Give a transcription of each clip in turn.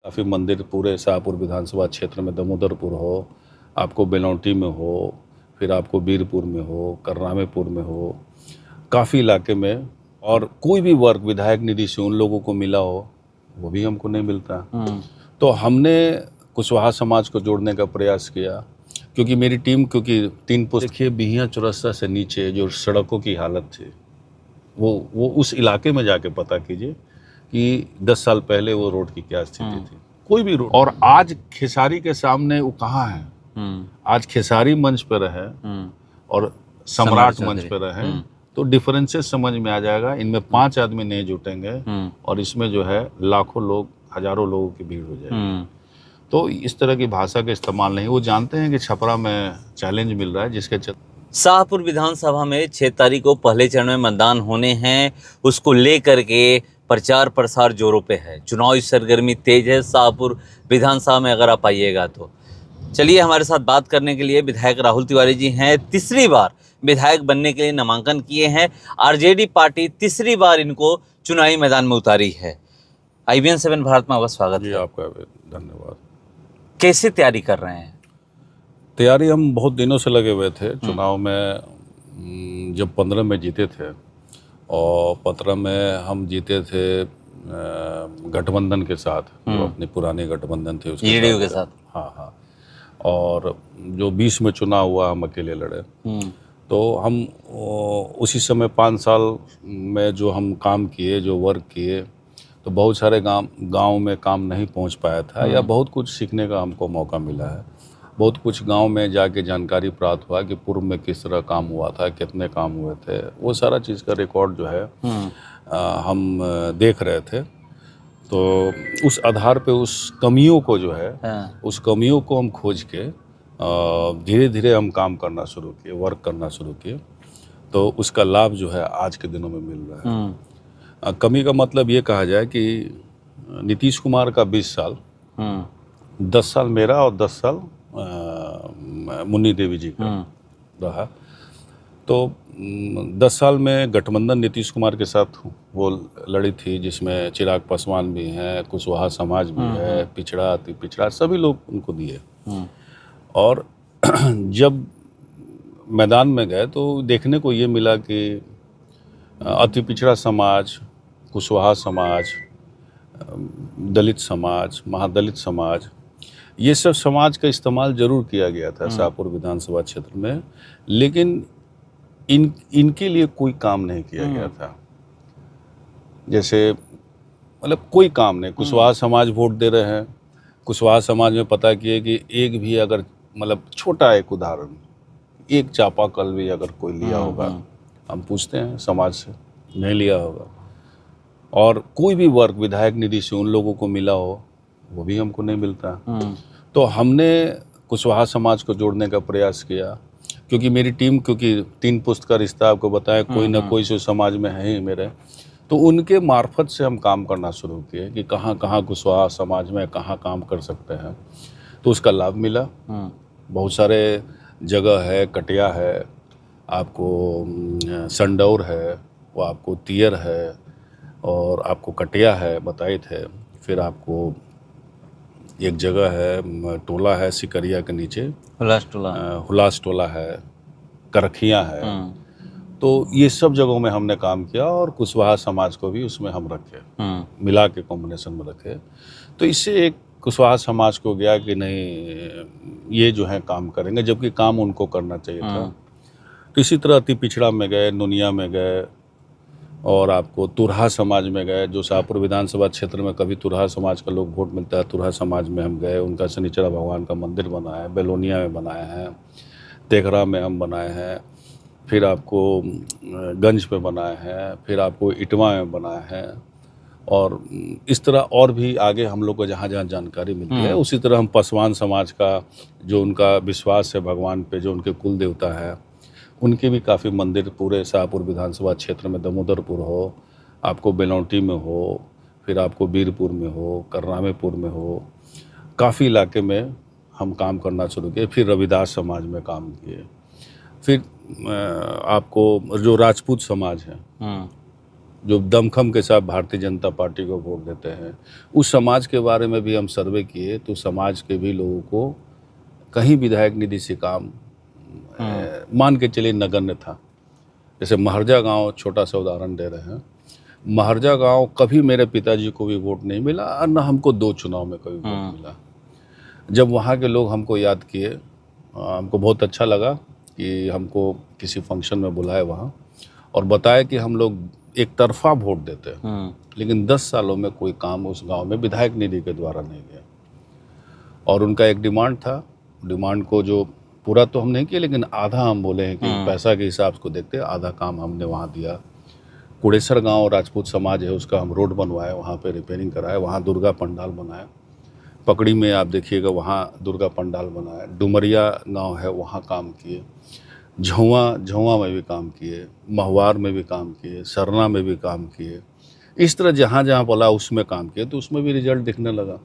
काफ़ी मंदिर पूरे शाहपुर विधानसभा क्षेत्र में, दामोदरपुर हो, आपको बेलौटी में हो, फिर आपको बीरपुर में हो, करनामेपुर में हो, काफ़ी इलाके में। और कोई भी वर्क विधायक निधि से उन लोगों को मिला हो वो भी हमको नहीं मिलता। तो हमने कुशवाहा समाज को जोड़ने का प्रयास किया, क्योंकि मेरी टीम, क्योंकि 3 पोस्ट देखिए, बिहियां चौरस्ता से नीचे जो सड़कों की हालत थी वो उस इलाके में जाके पता कीजिए कि 10 साल पहले वो रोड की क्या स्थिति थी। कोई भी रोड। और आज खेसारी के सामने वो कहाँ है? आज खेसारी मंच पर रहे और सम्राट मंच पर रहे तो डिफरेंसेस समझ में आ जाएगा। इनमें 5 आदमी नहीं जुटेंगे और इसमें जो है लाखों लोग, हजारों लोगों की भीड़ हो जाएगी। तो इस तरह की भाषा का इस्तेमाल नहीं। वो जानते हैं कि छपरा में चैलेंज मिल रहा है, जिसके शाहपुर विधानसभा में 6 तारीख को पहले चरण में मतदान होने हैं। उसको लेकर के प्रचार प्रसार जोरों पे है। चुनावी सरगर्मी तेज है शाहपुर विधानसभा में, अगर आप आइएगा तो। चलिए, हमारे साथ बात करने के लिए विधायक राहुल तिवारी जी हैं। तीसरी बार विधायक बनने के लिए नामांकन किए हैं। आरजेडी पार्टी तीसरी बार इनको चुनावी मैदान में उतारी है। IBN 7 भारत में आपका स्वागत है। आपका धन्यवाद। कैसे तैयारी कर रहे हैं? तैयारी हम बहुत दिनों से लगे हुए थे। चुनाव में जब 15 में जीते थे, और 15 में हम जीते थे गठबंधन के साथ, जो अपनी पुरानी गठबंधन थी उसके जेडीयू के साथ। हाँ। और जो 20 में चुनाव हुआ हम अकेले लड़े। तो हम उसी समय 5 साल में जो हम काम किए, जो वर्क किए, तो बहुत सारे गांव में काम नहीं पहुंच पाया था, या बहुत कुछ सीखने का हमको मौका मिला है। बहुत कुछ गांव में जाके जानकारी प्राप्त हुआ कि पूर्व में किस तरह काम हुआ था, कितने काम हुए थे। वो सारा चीज़ का रिकॉर्ड जो है हम देख रहे थे। तो उस आधार पे उस कमियों को जो है, उस कमियों को हम खोज के धीरे धीरे हम काम करना शुरू किए, वर्क करना शुरू किए। तो उसका लाभ जो है आज के दिनों में मिल रहा है। कमी का मतलब ये कहा जाए कि नीतीश कुमार का 20 साल, 10 साल मेरा और 10 साल मुन्नी देवी जी का रहा। तो 10 साल में गठबंधन नीतीश कुमार के साथ वो लड़ी थी, जिसमें चिराग पासवान भी हैं, कुशवाहा समाज भी है, पिछड़ा, अति पिछड़ा, सभी लोग उनको दिए। और जब मैदान में गए तो देखने को ये मिला कि अति पिछड़ा समाज, कुशवाहा समाज, दलित समाज, महादलित समाज, ये सब समाज का इस्तेमाल जरूर किया गया था शाहपुर विधानसभा क्षेत्र में, लेकिन इनके लिए कोई काम नहीं किया गया था। जैसे मतलब कोई काम नहीं। कुशवाहा समाज वोट दे रहे हैं, कुशवाहा समाज में पता किए कि एक भी अगर, मतलब छोटा एक उदाहरण, एक चापाकल भी अगर कोई लिया होगा, हम पूछते हैं समाज से, नहीं लिया होगा। और कोई भी वर्क विधायक निधि से उन लोगों को मिला हो वो भी हमको नहीं मिलता। तो हमने कुशवाहा समाज को जोड़ने का प्रयास किया, क्योंकि मेरी टीम, क्योंकि 3 पुस्त का रिश्ता आपको बताया, कोई ना कोई जो समाज में है ही मेरे, तो उनके मार्फत से हम काम करना शुरू किए कि कहाँ कहाँ कुशवाहा समाज में कहाँ काम कर सकते हैं। तो उसका लाभ मिला। बहुत सारे जगह है, कटिया है, आपको संडौर है, वो आपको तियर है, और आपको कटिया है, बताइत है, फिर आपको एक जगह है, टोला है सिकरिया के नीचे, हुलास टोला है, करखियाँ है। तो ये सब जगहों में हमने काम किया और कुशवाहा समाज को भी उसमें हम रखे, मिला के कॉम्बिनेशन में रखे। तो इससे एक कुशवाहा समाज को गया कि नहीं, ये जो है काम करेंगे, जबकि काम उनको करना चाहिए था। तो इसी तरह अति पिछड़ा में गए, नुनिया में गए, और आपको तुरहा समाज में गए, जो शाहपुर विधानसभा क्षेत्र में कभी तुरहा समाज का लोग वोट मिलता है, तुरहा समाज में हम गए। उनका शनिचरा भगवान का मंदिर बनाया है, बेलोनिया में बनाया है, तेघरा में हम बनाए हैं, फिर आपको गंज पे बनाए हैं, फिर आपको इटवा में बनाया है, और इस तरह और भी आगे हम लोग को जहाँ जहाँ जानकारी मिलती है। उसी तरह हम पासवान समाज का, जो उनका विश्वास है भगवान पे, जो उनके कुल देवता है, उनके भी काफ़ी मंदिर पूरे शाहपुर विधानसभा क्षेत्र में, दामोदरपुर हो, आपको बेलौटी में हो, फिर आपको बीरपुर में हो, करनामेपुर में हो, काफ़ी इलाके में हम काम करना शुरू किए। फिर रविदास समाज में काम किए। फिर आपको जो राजपूत समाज है, जो दमखम के साथ भारतीय जनता पार्टी को वोट देते हैं, उस समाज के बारे में भी हम सर्वे किए तो समाज के भी लोगों को कहीं विधायक निधि से काम मान के चलिए नगण्य था। जैसे महरजा गांव, छोटा सा उदाहरण दे रहे हैं, महरजा गांव कभी मेरे पिताजी को भी वोट नहीं मिला और न हमको 2 चुनाव में कभी वोट मिला। जब वहाँ के लोग हमको याद किए, हमको बहुत अच्छा लगा कि हमको किसी फंक्शन में बुलाए वहाँ और बताया कि हम लोग एक तरफा वोट देते हैं, लेकिन 10 सालों में कोई काम उस गांव में विधायक निधि के द्वारा नहीं गया। और उनका एक डिमांड था, डिमांड को जो पूरा तो हम नहीं किया, लेकिन आधा हम बोले हैं कि पैसा के हिसाब को देखते आधा काम हमने वहाँ दिया। कुड़ेसर गांव राजपूत समाज है, उसका हम रोड बनवाए, वहाँ पे रिपेयरिंग कराए, वहाँ दुर्गा पंडाल बनाया। पकड़ी में आप देखिएगा वहाँ दुर्गा पंडाल बनाया। डुमरिया गांव है, वहाँ काम किए। झौवा में भी काम किए, महुआर में भी काम किए, सरना में भी काम किए। इस तरह जहाँ जहाँ बोला उसमें काम किए, तो उसमें भी रिजल्ट दिखने लगा।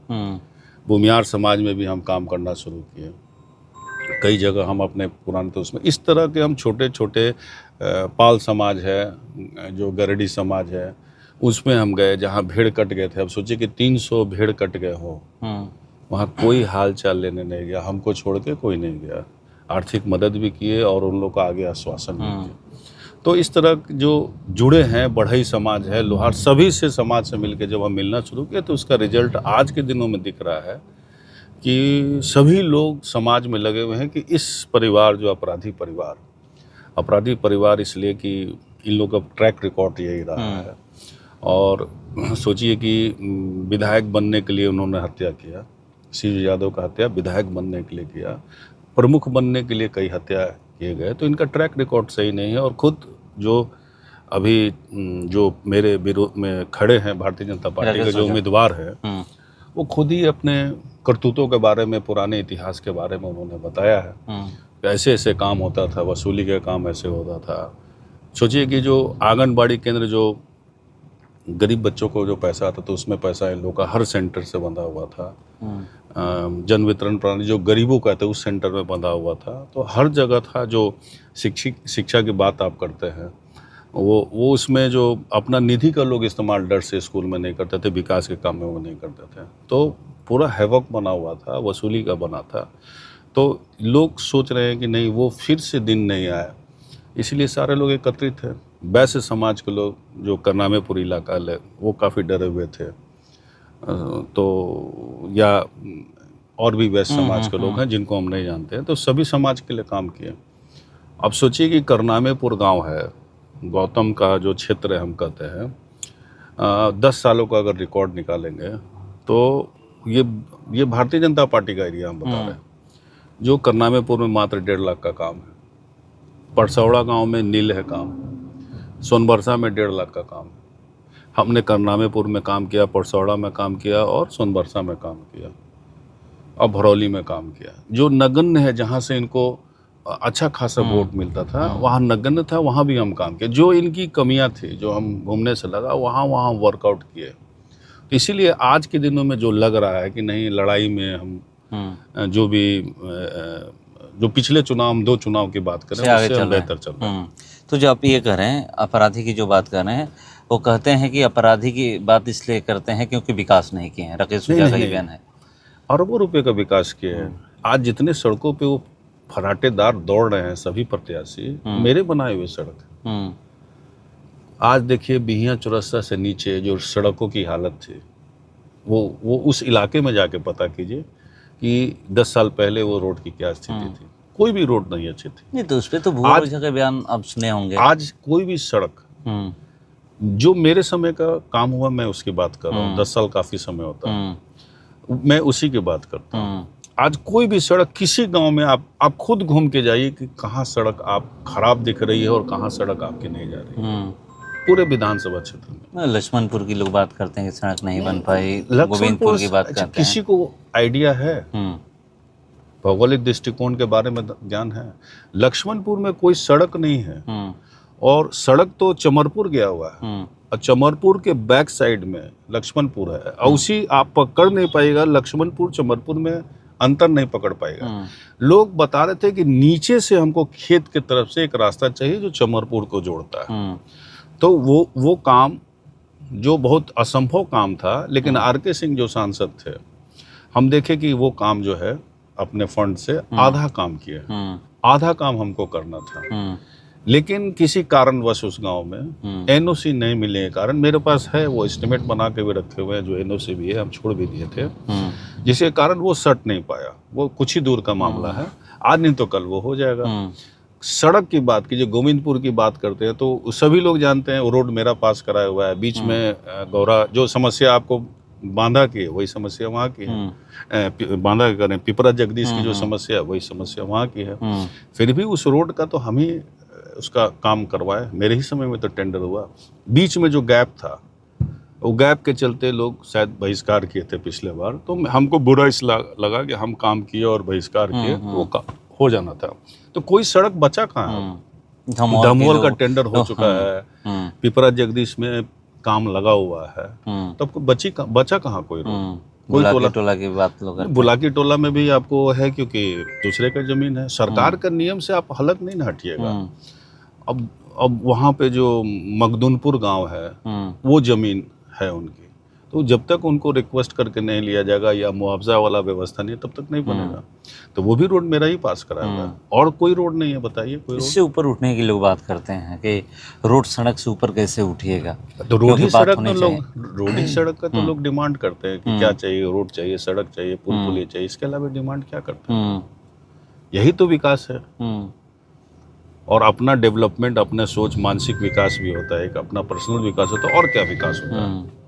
भूमियार समाज में भी हम काम करना शुरू किए। कई जगह हम अपने पुराने तो उसमें इस तरह के हम छोटे छोटे पाल समाज है, जो गरडी समाज है, उसमें हम गए जहाँ भेड़ कट गए थे। अब सोचिए कि 300 भेड़ कट गए हो, वहाँ कोई हाल चाल लेने नहीं गया, हमको छोड़ के कोई नहीं गया। आर्थिक मदद भी किए और उन लोग का आगे आश्वासन भी किए। तो इस तरह जो जुड़े हैं, बढ़ई समाज है, लोहार, सभी से समाज से मिलकर जब हम मिलना शुरू किए तो उसका रिजल्ट आज के दिनों में दिख रहा है कि सभी लोग समाज में लगे हुए हैं कि इस परिवार जो अपराधी परिवार इसलिए कि इन लोगों का ट्रैक रिकॉर्ड यही रहा है। और सोचिए कि विधायक बनने के लिए उन्होंने हत्या किया, शिव यादव का हत्या विधायक बनने के लिए किया, प्रमुख बनने के लिए कई हत्या किए गए। तो इनका ट्रैक रिकॉर्ड सही नहीं है। और खुद जो अभी जो मेरे विरोध में खड़े हैं भारतीय जनता पार्टी के जो उम्मीदवार है, वो खुद ही अपने करतूतों के बारे में, पुराने इतिहास के बारे में उन्होंने बताया है कि ऐसे ऐसे काम होता था, वसूली का काम ऐसे होता था। सोचिए कि जो आंगनबाड़ी केंद्र, जो गरीब बच्चों को जो पैसा आता था, उसमें पैसा इन लोगों का हर सेंटर से बंधा हुआ था। जन वितरण प्रणाली जो गरीबों का था उस सेंटर में बंधा हुआ था। तो हर जगह था। जो शिक्षा की बात आप करते हैं, वो उसमें जो अपना निधि का लोग इस्तेमाल डर से स्कूल में नहीं करते थे, विकास के काम में वो नहीं करते थे। तो पूरा हैवक बना हुआ था, वसूली का बना था। तो लोग सोच रहे हैं कि नहीं, वो फिर से दिन नहीं आया, इसलिए सारे लोग एकत्रित हैं। वैश्य समाज के लोग जो करनामेपुर इलाका है, वो काफ़ी डरे हुए थे। तो या और भी वैश्य समाज के लोग हैं जिनको हम नहीं जानते हैं, तो सभी समाज के लिए काम किए। अब सोचिए कि करनामेपुर गांव है, गौतम का जो क्षेत्र है, हम कहते हैं 10 सालों का अगर रिकॉर्ड निकालेंगे तो ये भारतीय जनता पार्टी का एरिया हम बता रहे हैं। जो करनामेपुर में मात्र 1.5 लाख का काम है, परसौड़ा गांव में नील है काम, सोनबरसा में 1.5 लाख का काम है। हमने करनामेपुर में काम किया, परसौड़ा में काम किया और सोनबरसा में काम किया, और भरौली में काम किया। जो नगण्य है, जहाँ से इनको अच्छा खासा वोट मिलता था, वहाँ नगण्य था, वहाँ भी हम काम किए। जो इनकी कमियां थी, जो हम घूमने से लगा, वहाँ वर्कआउट किए। तो इसीलिए आज के दिनों में जो लग रहा है कि नहीं, लड़ाई में हम जो भी जो पिछले चुनाव, हम 2 चुनाव की बात करें, उससे हम बेहतर चल रहे हैं। तो जो आप ये कह रहे हैं, अपराधी की जो बात कर रहे हैं, वो कहते हैं कि अपराधी की बात इसलिए करते हैं क्योंकि विकास नहीं किए हैं। राकेश सुजा का ये बयान है। अरबों रुपए का विकास किए हैं। आज जितने सड़कों पे वो फराटेदार दौड़ रहे हैं सभी प्रत्याशी, मेरे बनाए हुए सड़क। आज देखिए बिहियां चौरस्ता से नीचे जो सड़कों की हालत थी, वो उस इलाके में जाके पता कीजिए कि 10 साल पहले वो रोड की क्या स्थिति थी। कोई भी रोड नहीं अच्छी थी। नहीं तो उस पर तो भूल के बयान आप सुने होंगे। आज कोई भी सड़क, जो मेरे समय का काम हुआ, मैं उसकी बात कर रहा हूँ। 10 साल काफी समय होता है, मैं उसी की बात करता हूँ। आज कोई भी सड़क किसी गांव में आप खुद घूम के जाइए कि कहाँ सड़क आप खराब दिख रही है और कहाँ सड़क आपकी नहीं जा रही है। पूरे विधानसभा क्षेत्र में लक्ष्मणपुर की लोग बात करते हैं कि सड़क नहीं बन पाई, गोविंदपुर की बात करते हैं। किसी को आइडिया है, भौगोलिक दृष्टिकोण के बारे में ज्ञान है? लक्ष्मणपुर में कोई सड़क नहीं है, और सड़क तो चमरपुर गया हुआ है, और चमरपुर के बैक साइड में लक्ष्मणपुर है। और उसी आप पकड़ नहीं पाएगा, लक्ष्मणपुर चमरपुर में अंतर नहीं पकड़ पाएगा। लोग बता रहे थे कि नीचे से हमको खेत के तरफ से एक रास्ता चाहिए जो चमरपुर को जोड़ता है। तो वो काम जो बहुत असंभव काम था, लेकिन आर.के. सिंह जो सांसद थे, हम देखे कि वो काम जो है अपने फंड से आधा काम किए, आधा काम हमको करना था, लेकिन किसी कारणवश उस गांव में एनओसी नहीं मिलने के कारण, मेरे पास है वो एस्टिमेट बना के भी रखे हुए हैं, जो एनओसी भी है, हम छोड़ भी दिए थे, जिसके कारण वो सट नहीं पाया। वो कुछ ही दूर का मामला है, आज नहीं तो कल वो हो जाएगा। सड़क की बात की, जो गोविंदपुर की बात करते हैं, तो सभी लोग जानते हैं वो रोड मेरा पास कराया हुआ है। बीच में गौरा जो समस्या आपको बांधा की है, वही समस्या वहाँ की है। बांधा करें पिपरा जगदीश की जो समस्या है, वही समस्या वहाँ की है। फिर भी उस रोड का तो हम ही उसका काम करवाए, मेरे ही समय में तो टेंडर हुआ। बीच में जो गैप था, वो गैप के चलते लोग शायद बहिष्कार किए थे पिछले बार, तो हमको बुरा इस लगा कि हम काम किए और बहिष्कार किए, तो वो हो जाना था। तो कोई सड़क बचा कहाँ है? धमोल का टेंडर हो चुका है, पिपरा जगदीश में काम लगा हुआ है, तब बचा कहाँ कोई रोड? कोई टोला की बात लोग बुलाकी टोला में भी आपको है, क्योंकि दूसरे का जमीन है। सरकार का नियम से आप हलक नहीं ना हटिएगा। अब वहाँ पे जो मखदूमपुर गांव है, वो जमीन है उनकी, तो जब तक उनको रिक्वेस्ट करके नहीं लिया जाएगा या मुआवजा वाला व्यवस्था नहीं, तब तक नहीं बनेगा। तो वो भी रोड मेरा ही पास कराया हुआ है, और कोई रोड नहीं है, बताइए कोई रोड। इससे ऊपर उठने की लोग बात करते हैं कि रोड सड़क से ऊपर कैसे उठिएगा, तो रोड ही सड़क का तो लोग डिमांड करते हैं कि क्या चाहिए, रोड चाहिए, सड़क चाहिए, पुल पुलिया चाहिए, इसके अलावा डिमांड क्या करते हैं? यही तो विकास है। और अपना डेवलपमेंट, अपने सोच, मानसिक विकास भी होता है, एक अपना पर्सनल विकास होता है, और क्या विकास होता है।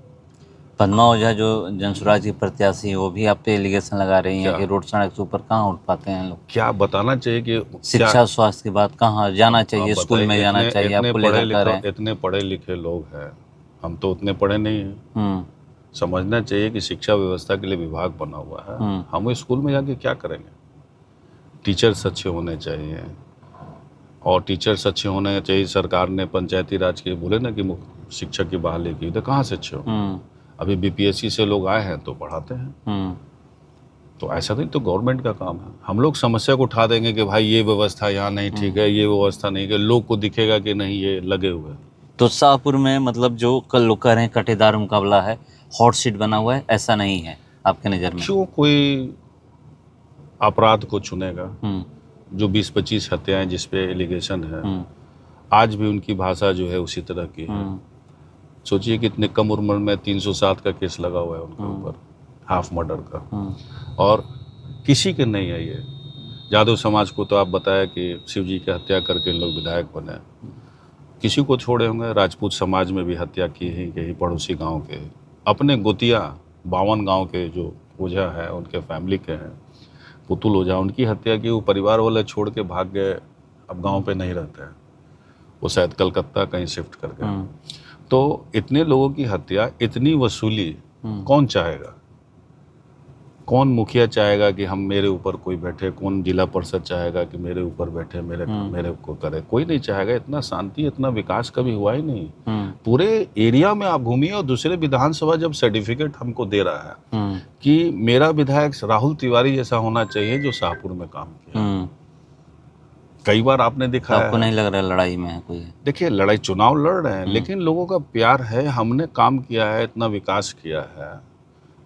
पद्मा ओझा जो जनसुराज की प्रत्याशी है, वो भी आप पे एलिगेशन लगा रही हैं कि रोड सड़क से ऊपर कहाँ उठ पाते हैं लोग। क्या बताना चाहिए कि शिक्षा स्वास्थ्य की बात, कहाँ जाना चाहिए, स्कूल में जाना चाहिए, आपको लेकर इतने पढ़े लिखे लोग हैं, हम तो उतने पढ़े नहीं हैं। समझना चाहिए कि शिक्षा व्यवस्था के लिए विभाग बना हुआ है, हम स्कूल में जाके क्या करेंगे? टीचर्स अच्छे होने चाहिए, और टीचर्स अच्छे होने चाहिए। सरकार ने पंचायती राज के बोले ना कि शिक्षक की बहाली की, तो कहाँ से अच्छे हो? अभी बीपीएससी से लोग आए हैं तो पढ़ाते हैं। तो ऐसा नहीं, तो गवर्नमेंट का काम है। हम लोग समस्या को उठा देंगे कि भाई ये व्यवस्था यहाँ नहीं ठीक है, ये व्यवस्था नहीं है, लोग को दिखेगा कि नहीं ये लगे हुए। तो शाहपुर में मतलब जो कल लोग कह रहे हैं कटेदार मुकाबला है, हॉट सीट बना हुआ है, ऐसा नहीं है आपके नज़र में? क्यों कोई अपराध को चुनेगा? जो 20-25 हत्याएं जिस पे एलिगेशन है, आज भी उनकी भाषा जो है उसी तरह की है। सोचिए कितने कम उम्र में 307 का केस लगा हुआ है उनके ऊपर, हाफ मर्डर का, और किसी के नहीं है ये। यादव समाज को तो आप बताया कि शिव जी की हत्या करके लोग विधायक बने, किसी को छोड़े होंगे? राजपूत समाज में भी हत्या की है, यही पड़ोसी गांव के अपने गोतिया 52 गांव के जो ओझा है, उनके फैमिली के हैं, पुतुल ओझा, उनकी हत्या की। वो परिवार वाले छोड़ के भाग गए, अब गांव पे नहीं रहते हैं, वो शायद कलकत्ता कहीं शिफ्ट कर गए। तो इतने लोगों की हत्या, इतनी वसूली कौन चाहेगा? कौन मुखिया चाहेगा कि हम मेरे ऊपर कोई बैठे? कौन जिला परिषद चाहेगा कि मेरे ऊपर बैठे, मेरे को करे? कोई नहीं चाहेगा। इतना शांति, इतना विकास कभी हुआ ही नहीं। पूरे एरिया में आप घूमिए, और दूसरे विधानसभा जब सर्टिफिकेट हमको दे रहा है कि मेरा विधायक राहुल तिवारी जैसा होना चाहिए जो शाहपुर में काम किया, कई बार आपने देखा है। आपको नहीं लग रहा है लड़ाई में है कोई? देखिए, लड़ाई, चुनाव लड़ रहे हैं, लेकिन लोगों का प्यार है, हमने काम किया है, इतना विकास किया है।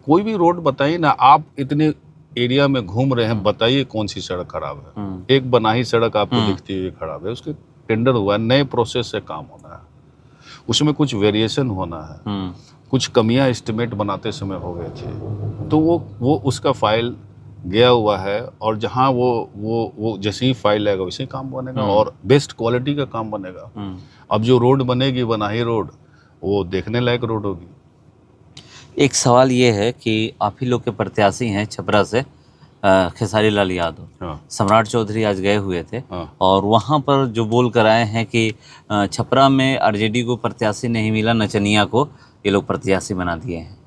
कोई भी रोड बताइए ना, आप इतने एरिया में घूम रहे हैं, बताइए कौन सी सड़क खराब है? एक बनाही सड़क आपको दिखती हुई खराब है, उसके टेंडर हुआ है, नए प्रोसेस से काम होना है, उसमें कुछ वेरिएशन होना है, कुछ कमियां एस्टिमेट बनाते समय हो गई थी, तो वो उसका फाइल गया हुआ है, और जहाँ वो जैसे ही फाइल आएगा वैसे ही काम बनेगा, और बेस्ट क्वालिटी का काम बनेगा। अब जो रोड बनेगी, बनाही रोड, वो देखने लायक रोड होगी। एक सवाल ये है कि आप ही लोग के प्रत्याशी हैं छपरा से खेसारी लाल यादव, सम्राट चौधरी आज गए हुए थे, और वहाँ पर जो बोल कर आए हैं कि छपरा में आरजेडी को प्रत्याशी नहीं मिला, नचनिया को ये लोग प्रत्याशी बना दिए हैं।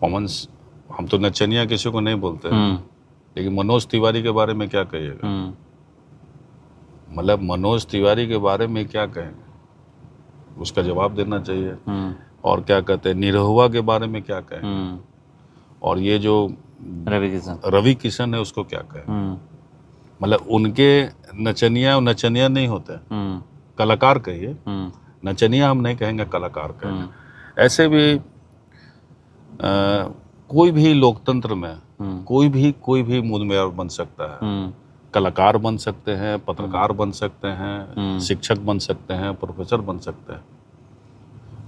पवन, हम तो नचनिया किसी को नहीं बोलते, लेकिन मनोज तिवारी के बारे में क्या कहिएगा? मतलब मनोज तिवारी के बारे में क्या कहेंगे, उसका जवाब देना चाहिए। और क्या कहते हैं, निरहुआ के बारे में क्या कहें? और ये जो रवि किशन है, उसको क्या कहें? मतलब उनके नचनिया नहीं होते, कलाकार कहिए, नचनिया हम नहीं कहेंगे, कलाकार कहेंगे। ऐसे भी कोई भी लोकतंत्र में कोई भी मुदमेर बन सकता है। कलाकार बन सकते हैं, पत्रकार बन सकते हैं, शिक्षक बन सकते हैं, प्रोफेसर बन सकते हैं।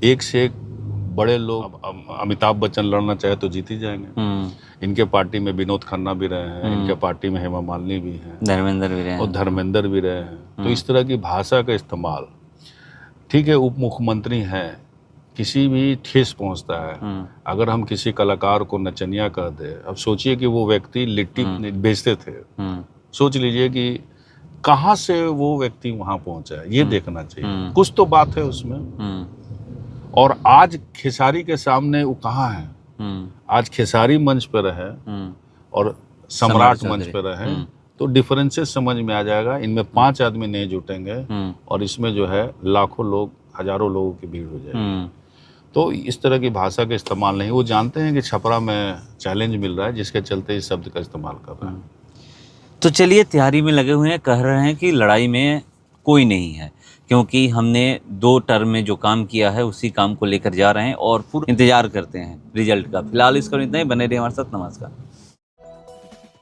एक से एक बड़े लोग, अमिताभ बच्चन लड़ना चाहे तो जीत ही जाएंगे। इनके पार्टी में विनोद खन्ना भी रहे हैं, इनके पार्टी में हेमा मालिनी भी हैं, धर्मेंद्र भी रहे और धर्मेंद्र भी रहे हैं। तो इस तरह की भाषा का इस्तेमाल, ठीक है, उप मुख्यमंत्री हैं, किसी भी ठेस पहुंचता है। अगर हम किसी कलाकार को नचनिया कह दे, अब सोचिए कि वो व्यक्ति लिट्टी बेचते थे, सोच लीजिए कि कहाँ से वो व्यक्ति वहां पहुंचा है, ये देखना चाहिए। कुछ तो बात है उसमें। और आज खेसारी के सामने वो कहाँ है? आज खेसारी मंच पर रहे और सम्राट मंच पर रहे, तो डिफरेंसेस समझ में आ जाएगा। इनमें 5 आदमी नहीं जुटेंगे और इसमें जो है लाखों लोग, हजारों लोगों की भीड़ हो जाएगी। तो इस तरह की भाषा का इस्तेमाल नहीं। वो जानते हैं कि छपरा में चैलेंज मिल रहा है, जिसके चलते इस शब्द का इस्तेमाल कर रहे हैं। तो चलिए, तैयारी में लगे हुए हैं, कह रहे हैं कि लड़ाई में कोई नहीं है, क्योंकि हमने 2 टर्म में जो काम किया है उसी काम को लेकर जा रहे हैं और पूरा इंतजार करते हैं रिजल्ट का। फिलहाल इसको इतना ही, बने रहिए हमारे साथ। नमस्कार।